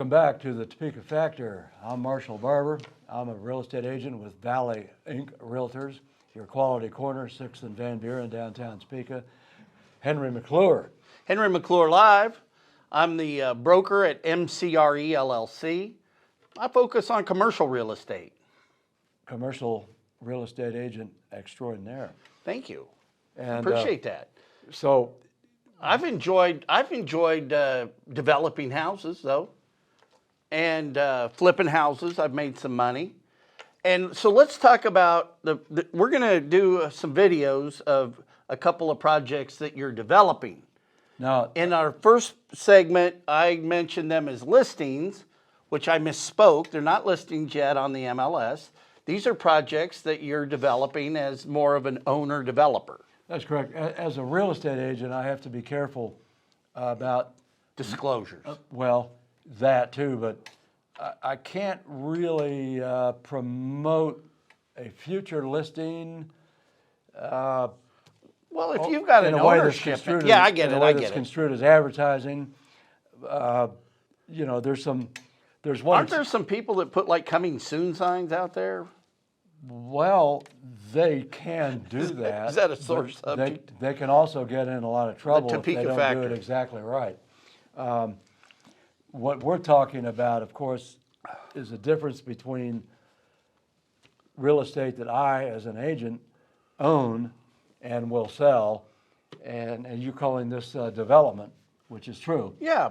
Welcome back to the Topeka Factor. I'm Marshall Barber. I'm a real estate agent with Valley Inc. Realtors, your quality corner, 6th and Van Buren, downtown Topeka. Henry McClure. Henry McClure Live. I'm the broker at MCRE LLC. I focus on commercial real estate. Commercial real estate agent extraordinaire. Thank you. And Appreciate that. So I've enjoyed developing houses though, and flipping houses. I've made some money, and so let's talk about we're going to do some videos of a couple of projects that you're developing. now, In our first segment, I mentioned them as listings, which I misspoke. They're not listings yet on the MLS. These are projects that you're developing as more of an owner-developer. that's correct. As a real estate agent, I have to be careful about, Disclosures. well, that too, but I can't really promote a future listing. Well, if you've got in an a way that's ownership, construed yeah, as- I get in it. a way I that's get it. construed as advertising. There's one. Aren't there some people that put like coming soon signs out there? Well, they can do that. is that a but sore subject? They can also get in a lot of trouble if they Topeka don't do Factor. it exactly right. What we're talking about, of course, is the difference between real estate that I, as an agent, own and will sell, and you calling this development, which is true. Yeah,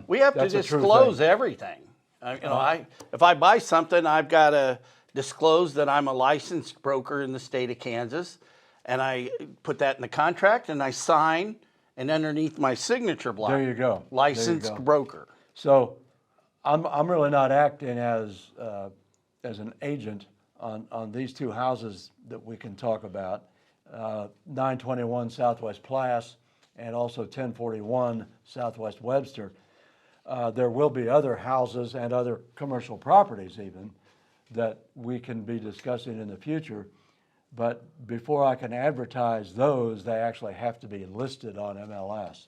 we have to that's a true disclose thing. everything. If I buy something, I've got to disclose that I'm a licensed broker in the state of Kansas, and I put that in the contract, and I sign, and underneath my signature block, There you go. There you licensed go. broker. So I'm really not acting as an agent on these two houses that we can talk about, 921 Southwest Plass and also 1041 Southwest Webster. There will be other houses and other commercial properties even that we can be discussing in the future. But before I can advertise those, they actually have to be listed on MLS.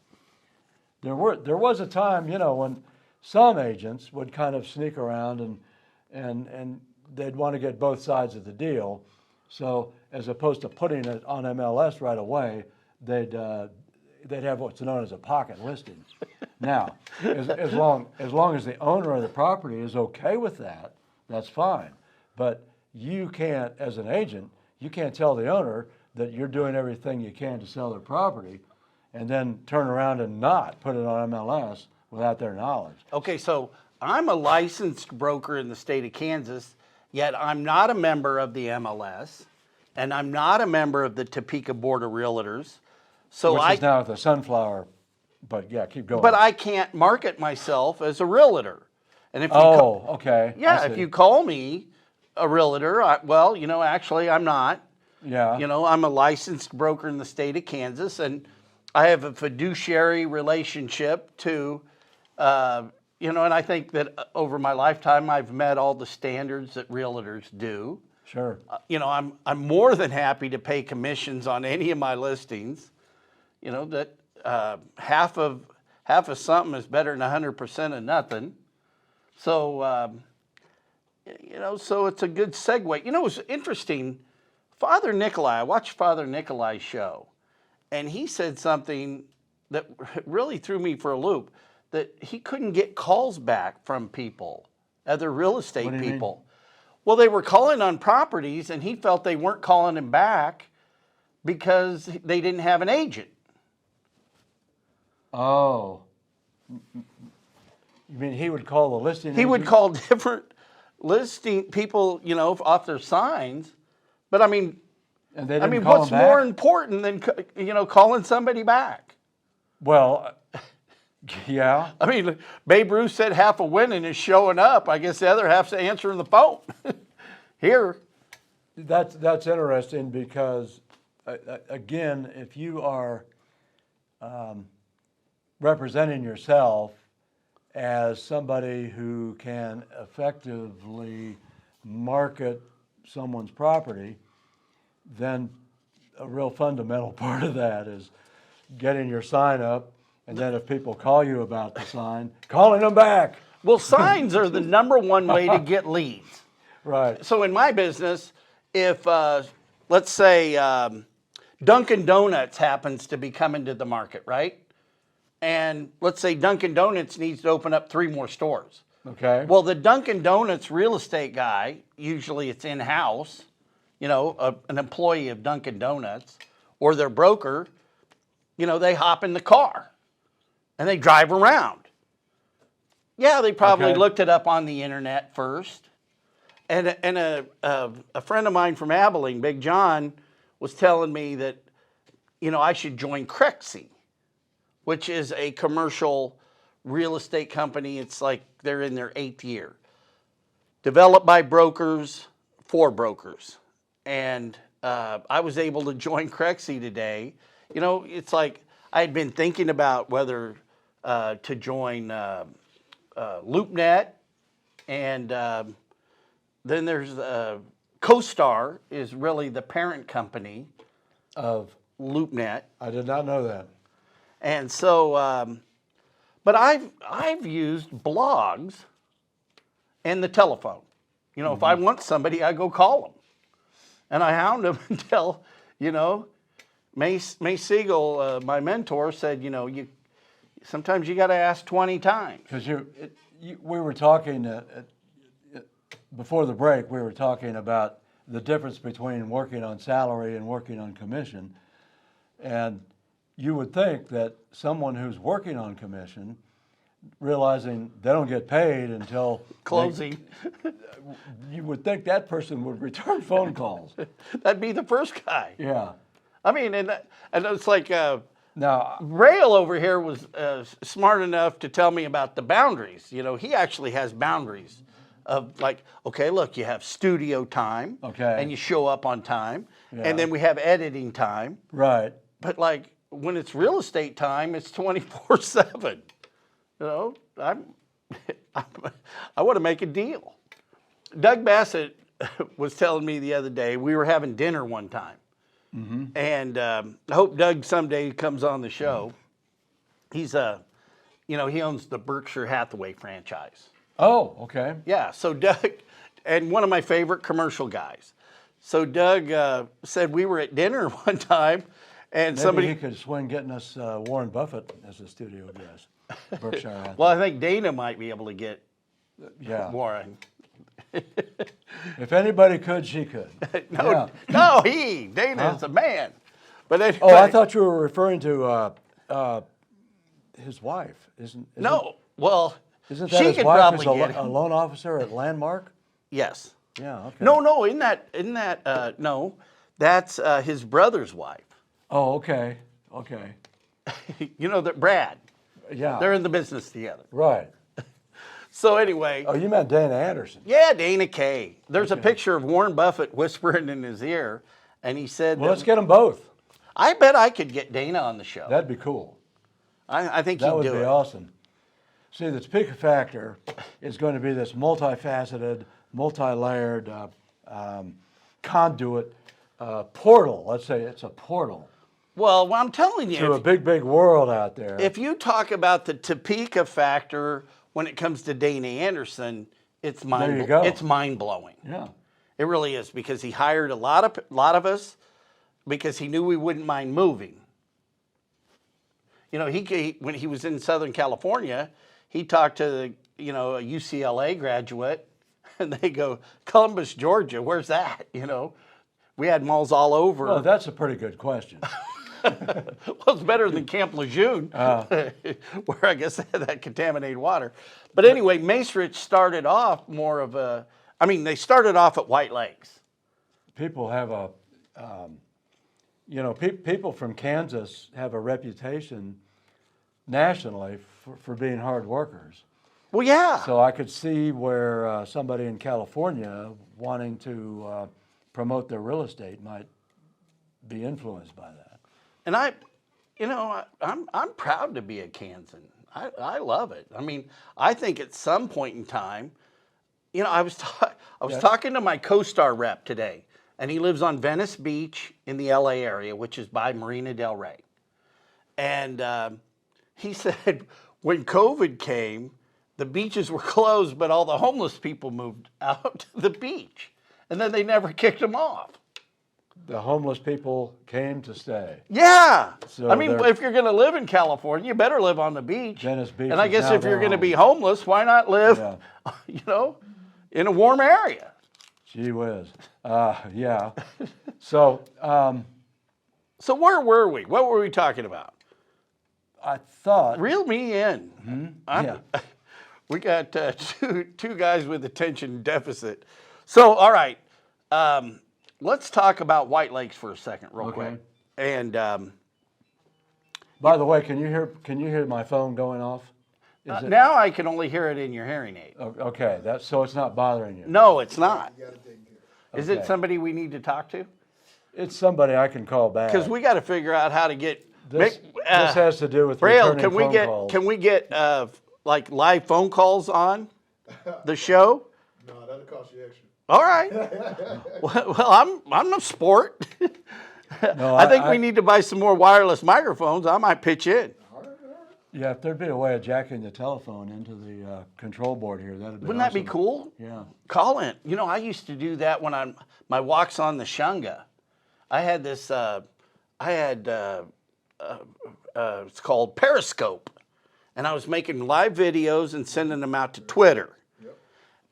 There was a time, when some agents would kind of sneak around and they'd want to get both sides of the deal. So as opposed to putting it on MLS right away, they'd have what's known as a pocket listing. Now, as long as the owner of the property is okay with that, that's fine. But you can't, as an agent, you can't tell the owner that you're doing everything you can to sell their property and then turn around and not put it on MLS without their knowledge. Okay, so I'm a licensed broker in the state of Kansas, yet I'm not a member of the MLS, and I'm not a member of the Topeka Board of Realtors. So Which is now the Sunflower, but yeah, keep going. But I can't market myself as a realtor. And if you okay. yeah, I if see. you call me a realtor, actually I'm not. Yeah. I'm a licensed broker in the state of Kansas, and I have a fiduciary relationship to, and I think that over my lifetime I've met all the standards that realtors do. Sure. I'm more than happy to pay commissions on any of my listings. That half of something is better than 100% of nothing. So, so it's a good segue. It was interesting. Father Nikolai, I watched Father Nikolai's show, and he said something that really threw me for a loop, that he couldn't get calls back from people, other real estate What do you people. Mean? Well, they were calling on properties, and he felt they weren't calling him back because they didn't have an agent. Oh. You mean he would call the listing He agent? would call different listing people, off their signs. But I mean, And they didn't call what's him back? more important than calling somebody back? Well, yeah. I mean, Babe Ruth said half of winning is showing up. I guess the other half's answering the phone. Here. That's interesting because, again, if you are representing yourself as somebody who can effectively market someone's property, then a real fundamental part of that is getting your sign up, and then if people call you about the sign, calling them back. Well, signs are the number one way to get leads. Right. So in my business, if let's say Dunkin' Donuts happens to be coming to the market, right? And let's say Dunkin' Donuts needs to open up 3 more stores. Okay. Well, the Dunkin' Donuts real estate guy, usually it's in-house, an employee of Dunkin' Donuts, or their broker, they hop in the car and they drive around. Yeah, they probably Okay. looked it up on the internet first. And a friend of mine from Abilene, Big John, was telling me that, I should join Crexy, which is a commercial real estate company. It's like they're in their 8th year. Developed by brokers, for brokers. And I was able to join Crexy today. It's like I had been thinking about whether to join LoopNet, and then there's CoStar is really the parent company Of LoopNet. I did not know that. And so, but I've used blogs and the telephone. If I want somebody, I go call them, and I hound them until, May Siegel, my mentor, said, sometimes you got to ask 20 times. Because we were talking before the break. We were talking about the difference between working on salary and working on commission, and you would think that someone who's working on commission, realizing they don't get paid until Closing. you would think that person would return phone calls. That'd be the first guy. Yeah. I mean, and it's like Now, Rail over here was smart enough to tell me about the boundaries. He actually has boundaries of like, okay, look, you have studio time, Okay. and you show up on time, Yeah. and then we have editing time. right. But like when it's real estate time, it's 24/7. I want to make a deal. Doug Bassett was telling me the other day, we were having dinner one time. And I hope Doug someday comes on the show. He's he owns the Berkshire Hathaway franchise. Oh, okay. Yeah, so Doug, and one of my favorite commercial guys. So Doug said we were at dinner one time, and Maybe somebody. he could swing getting us Warren Buffett as a studio guest. Berkshire Hathaway. Well, I think Dana might be able to get Yeah. Warren. If anybody could, she could. No, Yeah. no, Dana is a man. But anyway, Oh, I thought you were referring to his wife. no. Well, Isn't that she his could wife probably who's get a loan officer at Landmark? Yes. Yeah. Okay. No, in that, no, that's his brother's wife. Oh, okay. Okay. That Brad. Yeah. They're in the business together. Right. So anyway, Oh, you meant Dana Anderson. yeah, Dana Kaye. There's a picture of Warren Buffett whispering in his ear, and he said, Well, let's get them both. I bet I could get Dana on the show. That'd be cool. I think That he'd would do be it. awesome. See, the Topeka Factor is going to be this multifaceted, multi-layered conduit portal. Let's say it's a portal Well, I'm telling you, to a big, big world out there. if you talk about the Topeka factor when it comes to Dana Anderson, it's There you go. it's mind blowing. Yeah. It really is, because he hired a lot of us because he knew we wouldn't mind moving. He when he was in Southern California, he talked to a UCLA graduate, and they go, Columbus, Georgia, where's that? We had malls all over. Well, that's a pretty good question. Well, it's better than Camp Lejeune, where I guess they had that contaminated water. But anyway, Macerich started off more of a, they started off at White Lakes. People have people from Kansas have a reputation nationally for being hard workers. Well, yeah. So I could see where somebody in California wanting to promote their real estate might be influenced by that. And I'm proud to be a Kansan. I love it. I think at some point in time, I was talking to my CoStar rep today, and he lives on Venice Beach in the LA area, which is by Marina Del Rey. And he said when COVID came, the beaches were closed, but all the homeless people moved out to the beach. And then they never kicked them off. The homeless people came to stay. Yeah. So I mean, if you're going to live in California, you better live on the beach. Venice Beach and I is guess now if you're their going to home. be homeless, why not live, you know, in a warm area? Gee whiz. Yeah. So So where were we? What were we talking about? I thought. Reel me in. Yeah. We got two guys with attention deficit. So, all right. Let's talk about White Lakes for a second, real quick. And By the way, can you hear my phone going off? now I can only hear it in your hearing aid. Okay, so it's not bothering you. No, it's not. Is it Okay. somebody we need to talk to? It's somebody I can call back. Because we got to figure out how to get. This has to do with Braille, returning phone calls. can we get like live phone calls on the show? No, that'll cost you extra. All right. Well, I'm a sport. No, I think we need to buy some more wireless microphones. I might pitch in. Yeah, if there'd be a way of jacking the telephone into the control board here, that'd be Wouldn't that be awesome. cool? Yeah. Call in. You know, I used to do that when I'm my walks on the Shunga. I had this. It's called Periscope, and I was making live videos and sending them out to Twitter.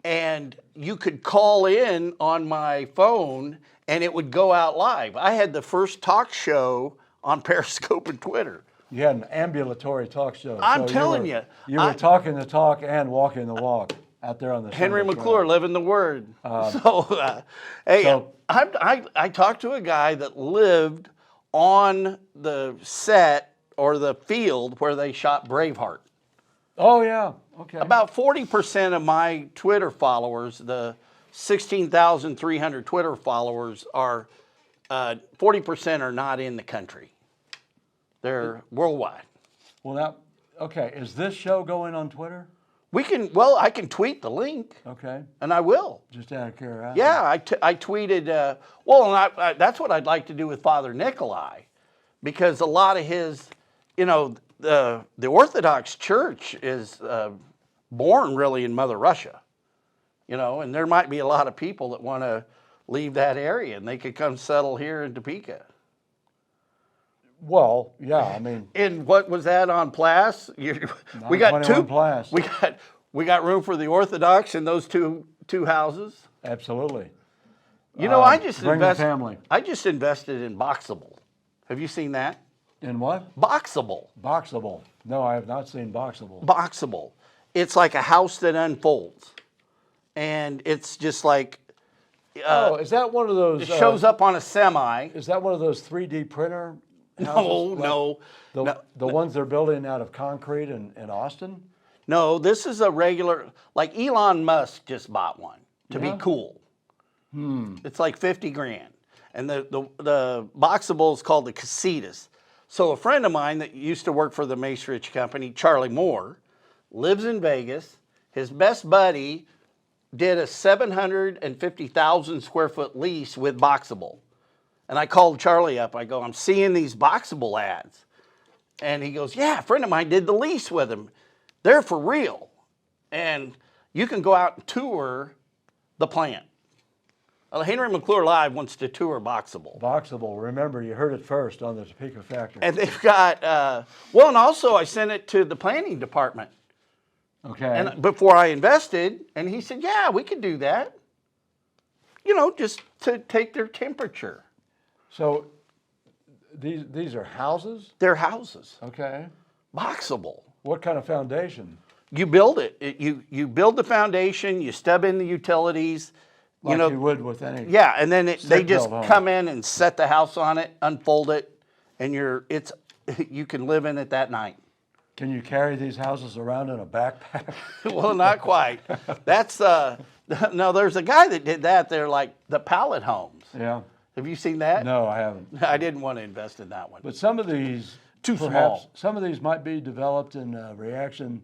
And you could call in on my phone, and it would go out live. I had the first talk show on Periscope and Twitter. You had an ambulatory talk show. I'm telling you. You were talking the talk and walking the walk out there on the Henry Sunday McClure Trail. living the word. Hey, I talked to a guy that lived on the set or the field where they shot Braveheart. Oh, yeah. Okay. About 40% of my Twitter followers, the 16,300 Twitter followers, are 40% are not in the country. They're worldwide. Well, now, okay, is this show going on Twitter? I can tweet the link, Okay, and I will. just out of curiosity. Yeah, I tweeted, that's what I'd like to do with Father Nikolai, because a lot of his, the Orthodox Church is born really in Mother Russia, and there might be a lot of people that want to leave that area, and they could come settle here in Topeka. Well, yeah, I mean, And what was that on Plas? We got 921 Plas. We got room for the Orthodox in those two houses. absolutely. I just bring the family. I just invested in Boxable. Have you seen that? In what? Boxable. Boxable. No, I have not seen Boxable. Boxable. It's like a house that unfolds, and it's just like Is that one of those? it shows up on a semi. Is that one of those 3D printer? No, houses? no, The ones they're building out of concrete in Austin? no. This is a regular. Like Elon Musk just bought one to be Yeah? cool. It's like 50 grand, and the Boxable is called the Casitas. So a friend of mine that used to work for the Mace Rich Company, Charlie Moore, lives in Vegas. His best buddy did a 750,000 square foot lease with Boxable. And I called Charlie up. I go, I'm seeing these Boxable ads. And he goes, yeah, a friend of mine did the lease with him. They're for real. And you can go out and tour the plant. Henry McClure Live wants to tour Boxable. Boxable. Remember, you heard it first on the Topeka Factor. And they've got, and also I sent it to the planning department. Okay. And before I invested, and he said, yeah, we could do that. Just to take their temperature. So these are houses? They're houses. Okay. Boxable. What kind of foundation? You build it. You build the foundation, you stub in the utilities. Like you would with any. Yeah, and then they Stick-built just home. come in and set the house on it, unfold it, and you can live in it that night. Can you carry these houses around in a backpack? Well, not quite. That's no. There's a guy that did that. They're like the pallet homes. Yeah. Have you seen that? No, I haven't. I didn't want to invest in that one. But some of these, Too perhaps, small. some of these might be developed in reaction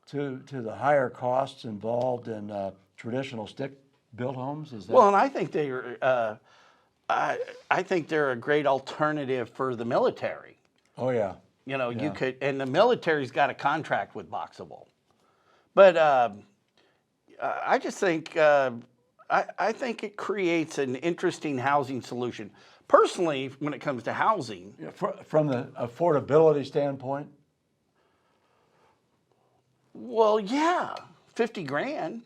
to the higher costs involved in traditional stick-built homes. Is that? Well, and I think they're. I think they're a great alternative for the military. Oh yeah. You could, and the military's got a contract with Boxable. But I just think I think it creates an interesting housing solution. Personally, when it comes to housing, Yeah, from the affordability standpoint, well, yeah, 50 grand.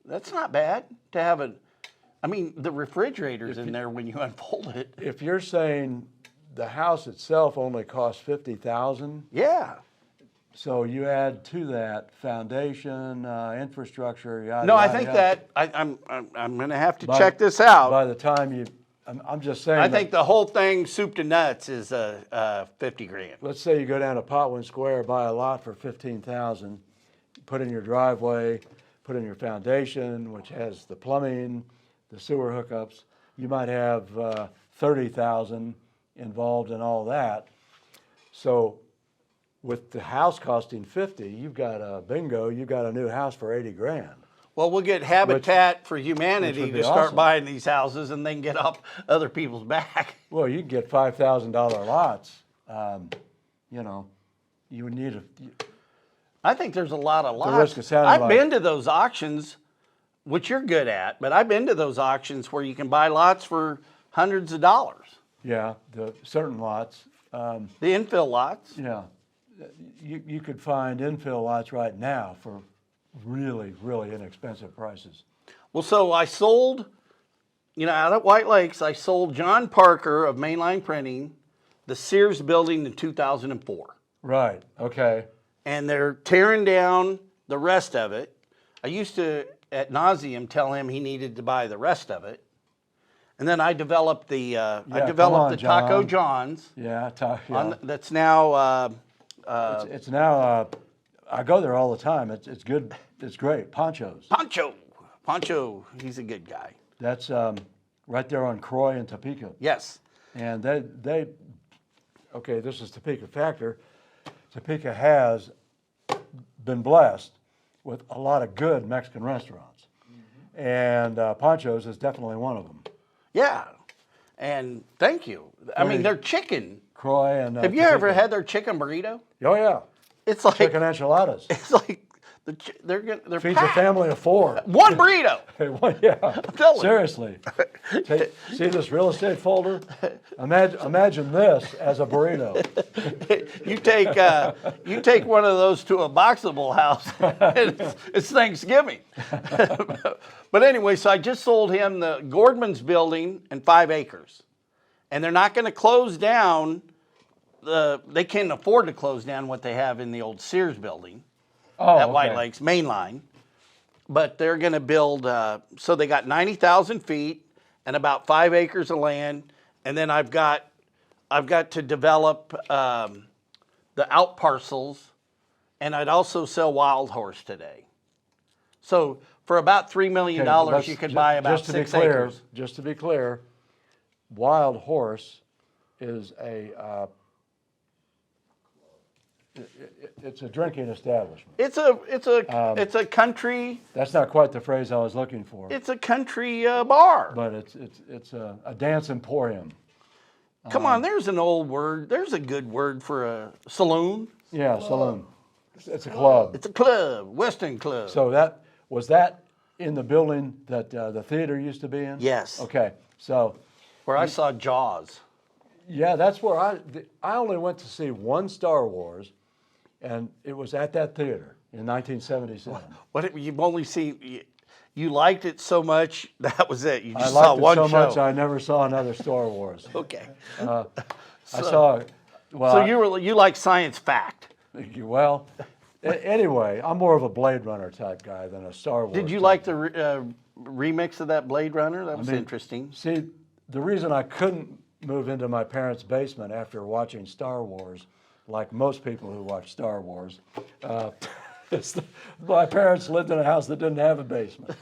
That's not bad to have a. I mean, the refrigerator's in there when you unfold it. if you're saying the house itself only costs 50,000, Yeah. so you add to that foundation, infrastructure, yada, No, I yada, think yada. that I'm going to have to By- check this out. By the time you, I'm just saying. I that- think the whole thing, soup to nuts, is 50 grand. Let's say you go down to Potwin Square, buy a lot for 15,000, put in your driveway, put in your foundation, which has the plumbing, the sewer hookups. You might have 30,000 involved in all that. So with the house costing 50, you've got a bingo, you've got a new house for 80 grand. Well, we'll get Habitat for Humanity which would be to start awesome. buying these houses and then get off other people's back. Well, you can get $5,000 lots. You know, you would need I think there's a lot of lots. risk of sounding I've like- been to those auctions, which you're good at, but I've been to those auctions where you can buy lots for hundreds of dollars. yeah, the certain lots. The infill lots. Yeah, you could find infill lots right now for really, really inexpensive prices. Well, so I sold, out at White Lakes, I sold John Parker of Mainline Printing the Sears building in 2004. Right, okay. And they're tearing down the rest of it. I used to, at nauseum, tell him he needed to buy the rest of it. And then I developed the come on, Taco John. John's. Yeah, On, that's now it's now, I go there all the time. It's good, it's great. Ponchos. Poncho, he's a good guy. That's right there on Croy and Topeka. Yes. And okay, this is Topeka Factor. Topeka has been blessed with a lot of good Mexican restaurants. And Ponchos is definitely one of them. Yeah. And thank you. I mean, Right. their chicken. Croy and Have you Topeka. ever had their chicken burrito? Oh yeah, It's like chicken enchiladas. it's like they're Feeds a packed. family of 4. One burrito. Well, yeah, telling you. seriously. See this real estate folder? Imagine this as a burrito. You take one of those to a Boxable house, and it's Thanksgiving. But anyway, so I just sold him the Gordman's building and 5 acres, and they're not going to close down. They can't afford to close down what they have in the old Sears building at White okay. Lakes Mainline, but they're going to build. So they got 90,000 feet and about 5 acres of land, and then I've got to develop the out parcels, and I'd also sell Wild Horse today. So for about $3 million, Okay, you could buy about 6 acres. Just to be clear, Wild Horse is it's a drinking establishment. It's a country. That's not quite the phrase I was looking for. It's a country bar. But it's a dance emporium. Come on, there's an old word. There's a good word for a saloon. Yeah, saloon. It's a club. It's a club, Western club. So was that in the building that the theater used to be in? Yes. Okay, so Where I saw Jaws. yeah, that's where I only went to see one Star Wars, and it was at that theater in 1977. What you've only seen. You liked it so much, that was it. You I just liked saw it one so show. much I never saw another Star Wars. Okay. I saw. Well, So you like science fact. well. Anyway, I'm more of a Blade Runner type guy than a Star Wars. Did you type. like the remix of that Blade Runner? That was mean, interesting. See, the reason I couldn't move into my parents' basement after watching Star Wars, like most people who watch Star Wars, my parents lived in a house that didn't have a basement.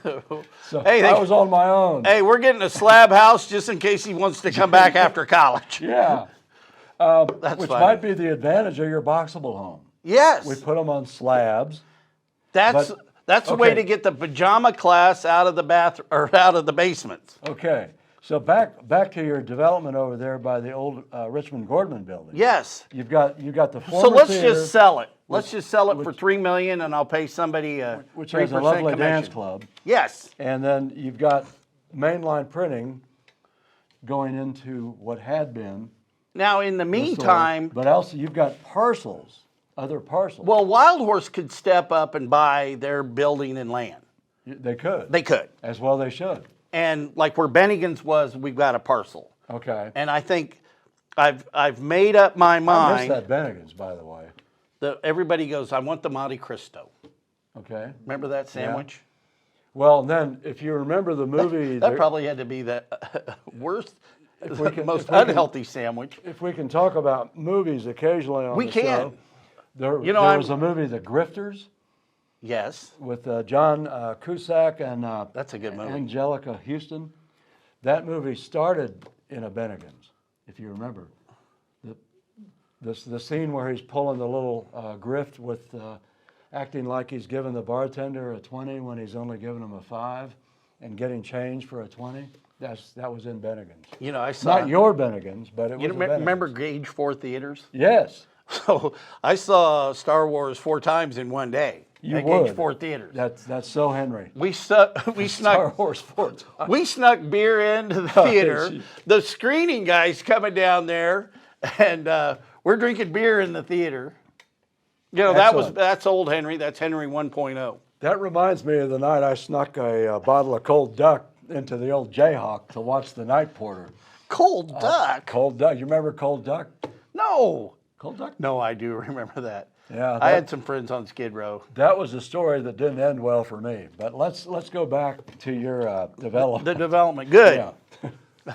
So Hey, I was on my own. Hey, we're getting a slab house just in case he wants to come back after college. Yeah. That's Which funny. might be the advantage of your boxable home. Yes. We put them on slabs. That's the way okay. to get the pajama class out of the bathroom or out of the basements. Okay. So back to your development over there by the old Richmond Gordman building. Yes. You got the former So let's theater just sell it. Let's just sell it for $3 million, and I'll pay somebody a which 3% has a lovely commission. dance club. Yes. And then you've got mainline printing going into what had been Now, in the the meantime, store, but also you've got parcels, other parcels. well, Wild Horse could step up and buy their building and land. They could. They could. As well they should. And like where Bennigan's was, we've got a parcel. Okay. And I think I've made up my I missed mind. that Bennigan's, by the way. Everybody goes, I want the Monte Cristo. Okay. Remember that sandwich? Well, then, if you remember the movie... That probably had to be the worst, most if we can- unhealthy sandwich. If we can talk about movies occasionally on We the can. show, there I'm- was a movie, The Grifters, Yes. with John Cusack and That's a good movie. Angelica Houston. That movie started in a Bennigan's, if you remember. The scene where he's pulling the little grift with acting like he's giving the bartender a 20 when he's only giving him a 5 and getting change for a 20, that was in Bennigan's. You know, I saw. Not your Bennigan's, but it was You a Bennigan's. remember Gauge 4 theaters? Yes. So I saw Star Wars 4 times in one day You at would. Gauge 4 theaters. That's so Henry. We Star snuck Wars 4 times. we snuck beer into the theater. geez. The screening guys coming down there, and we're drinking beer in the theater. You know, Excellent. that's old Henry. That's Henry 1.0. That reminds me of the night I snuck a bottle of cold duck into the old Jayhawk to watch the Night Porter. Cold duck? Cold duck. You remember cold duck? No. Cold duck? No, I do remember that. Yeah, I had some friends on Skid Row. That was a story that didn't end well for me. But let's go back to your development. The development. Good.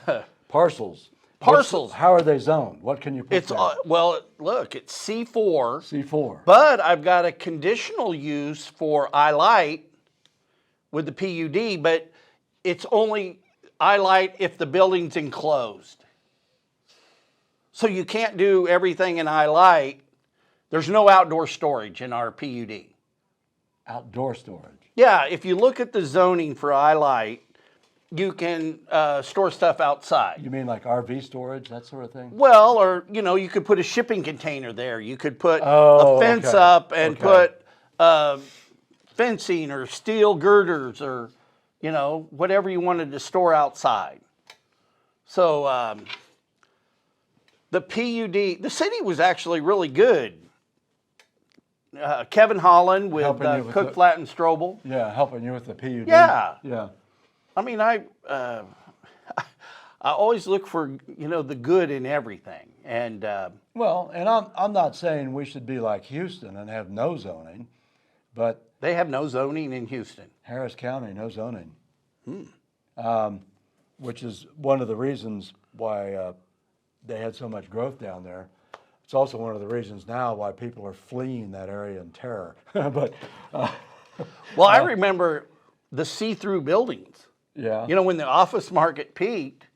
Yeah. Parcels. Parcels. How are they zoned? What can you put It's down? well, look, it's C4. C4. But I've got a conditional use for I-Light with the PUD, but it's only I-Light if the building's enclosed. So you can't do everything in I-Light. There's no outdoor storage in our PUD. Outdoor storage. Yeah, if you look at the zoning for I-Light, you can store stuff outside. You mean like RV storage, that sort of thing? Well, or, you know, you could put a shipping container there. You could put Oh, a fence okay. up and Okay. put fencing or steel girders or, you know, whatever you wanted to store outside. So the PUD, the city was actually really good. Kevin Holland with Helping you with Cook, the- Flat, and Strobel. Yeah, helping you with the PUD. Yeah. Yeah. I mean, I always look for, you know, the good in everything. And Well, and I'm not saying we should be like Houston and have no zoning, but they have no zoning in Houston. Harris County, no zoning. Which is one of the reasons why they had so much growth down there. It's also one of the reasons now why people are fleeing that area in terror. But Well, I remember the see-through buildings. yeah, You know, when the office market peaked,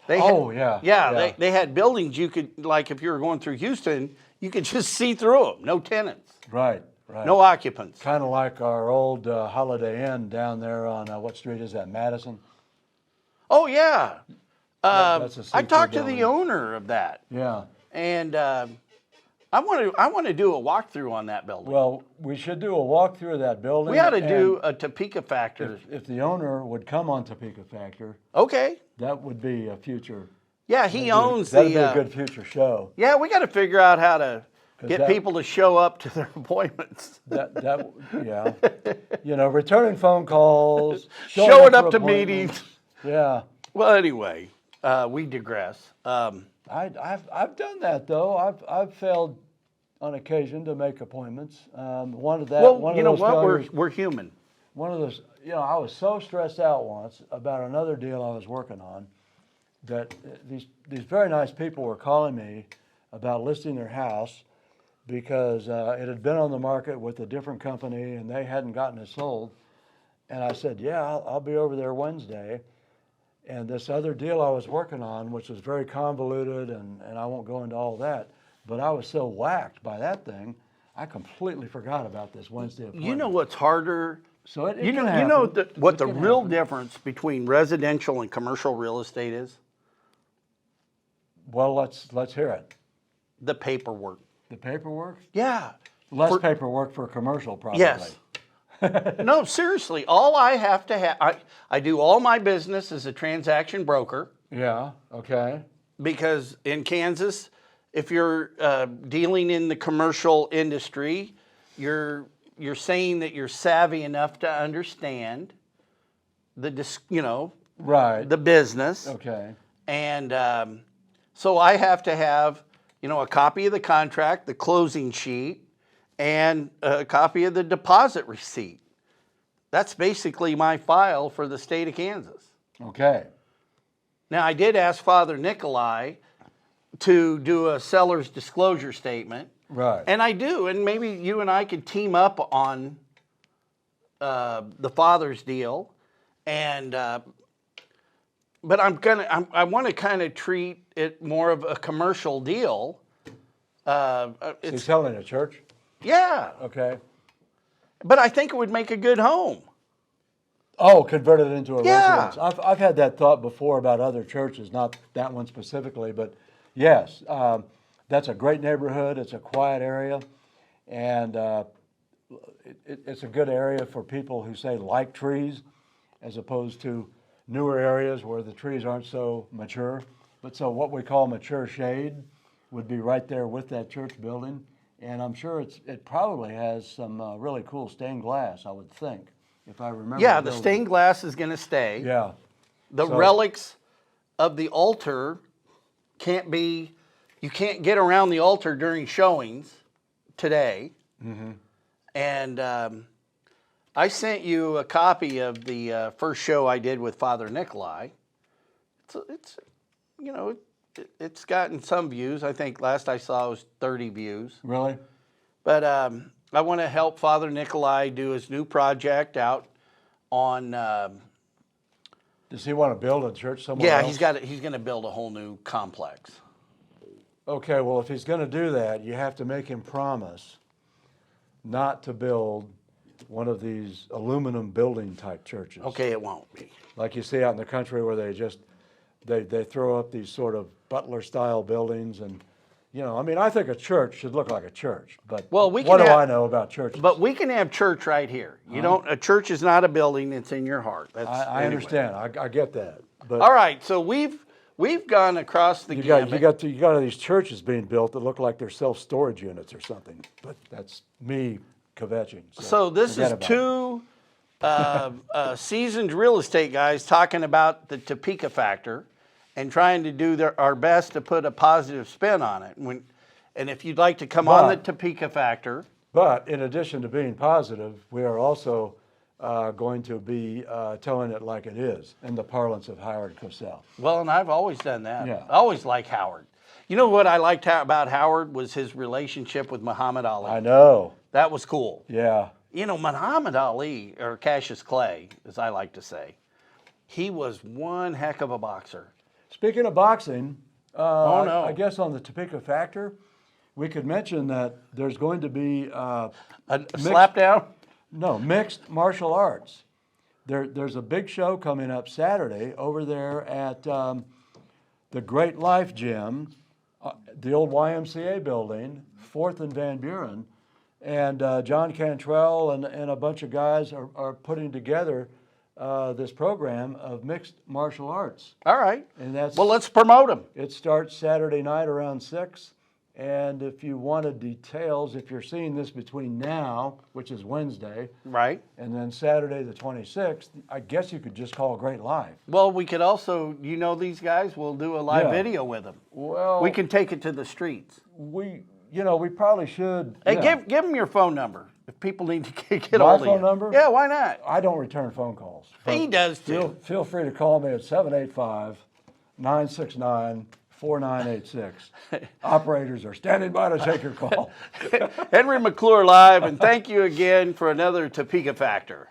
they Oh, had, yeah. They had buildings you could, like if you were going through Houston, you could just see through them. No tenants, right. no occupants. Kind of like our old Holiday Inn down there on what street is that? Madison. Oh, yeah. That's a I see-through talked to building. the owner of that, Yeah. and I want to do a walkthrough on that building. Well, we should do a walkthrough of that building. We ought to and do a Topeka Factor. If the owner would come on Topeka Factor, Okay. that would be a future. Yeah, he owns That'd the. be a good future show. Yeah, we got to figure out how to get that- people to show up to their appointments. Yeah. You know, returning phone calls, Showing for up to appointments. meetings. Yeah. Well, anyway, we digress. I've done that though. I've failed on occasion to make appointments. One of You know those what? failures- We're human. One of those, you know, I was so stressed out once about another deal I was working on that these very nice people were calling me about listing their house because it had been on the market with a different company and they hadn't gotten it sold. And I said, yeah, I'll be over there Wednesday. And this other deal I was working on, which was very convoluted, and I won't go into all that, but I was so whacked by that thing, I completely forgot about this Wednesday appointment. You know what's harder? So it You can know, happen. what It the can real happen. difference between residential and commercial real estate is? Well, let's hear it. The paperwork. The paperwork? Yeah. Less paperwork for commercial, probably. Yes. No, seriously, all I have to have, I do all my business as a transaction broker. Yeah, okay. Because in Kansas, if you're dealing in the commercial industry, you're saying that you're savvy enough to understand Right. the business. Okay. And so I have to have, a copy of the contract, the closing sheet, and a copy of the deposit receipt. That's basically my file for the state of Kansas. Okay. Now, I did ask Father Nikolai to do a seller's disclosure statement. Right. And I do, and maybe you and I could team up on the father's deal. And but I want to kind of treat it more of a commercial deal. So you're selling a church? Yeah, Okay. but I think it would make a good home. Oh, convert it into a Yeah. residence. I've had that thought before about other churches, not that one specifically, but yes, that's a great neighborhood. It's a quiet area, and it's a good area for people who say like trees, as opposed to newer areas where the trees aren't so mature. But so what we call mature shade would be right there with that church building, and I'm sure it probably has some really cool stained glass, I would think, if I remember. Yeah, the stained glass is going to stay. Yeah. The So- relics of the altar you can't get around the altar during showings today. Mm-hmm. And I sent you a copy of the first show I did with Father Nikolai. It's gotten some views. I think last I saw it was 30 views. Really? But I want to help Father Nikolai do his new project out on. Does he want to build a church somewhere Yeah, else? he's going to build a whole new complex. Okay, well, if he's going to do that, you have to make him promise not to build one of these aluminum building type churches. Okay, it won't be. Like you see out in the country where they throw up these sort of butler style buildings, and I think a church should look like a church, but Well, what do I know about churches? But we can have church right here. A church is not a building, it's in your heart. I understand. I get that. But All right, so we've gone across the you gamut. got these churches being built that look like they're self-storage units or something. But that's me kvetching. So this forget is about it. two seasoned real estate guys talking about the Topeka Factor and trying to do our best to put a positive spin on it. And if you'd like to come on the Topeka Factor. But in addition to being positive, we are also going to be telling it like it is, in the parlance of Howard Cosell. Well, and I've always done that. Yeah. I always liked Howard. You know what I liked about Howard was his relationship with Muhammad Ali. I know. That was cool. Yeah. Muhammad Ali, or Cassius Clay, as I like to say, he was one heck of a boxer. Speaking of boxing, Oh, no. I guess on the Topeka Factor, we could mention that there's going to be A slap down? mixed martial arts. There's a big show coming up Saturday over there at the Great Life Gym, the old YMCA building, 4th and Van Buren. And John Cantrell and a bunch of guys are putting together this program of mixed martial arts. All right. And that's, Well, let's promote them. it starts Saturday night around 6. And if you wanted details, if you're seeing this between now, which is Wednesday, Right. and then Saturday the 26th, I guess you could just call Great Life. Well, we could also, these guys, we'll do a live Yeah. video with them. Well, We can take it to the streets. we probably should. Hey, yeah. give them your phone number if people need to get My hold of you. phone number? Yeah, why not? I don't return phone calls. He does too. Feel free to call me at 785-969-4986. Operators are standing by to take your call. Henry McClure live, and thank you again for another Topeka Factor.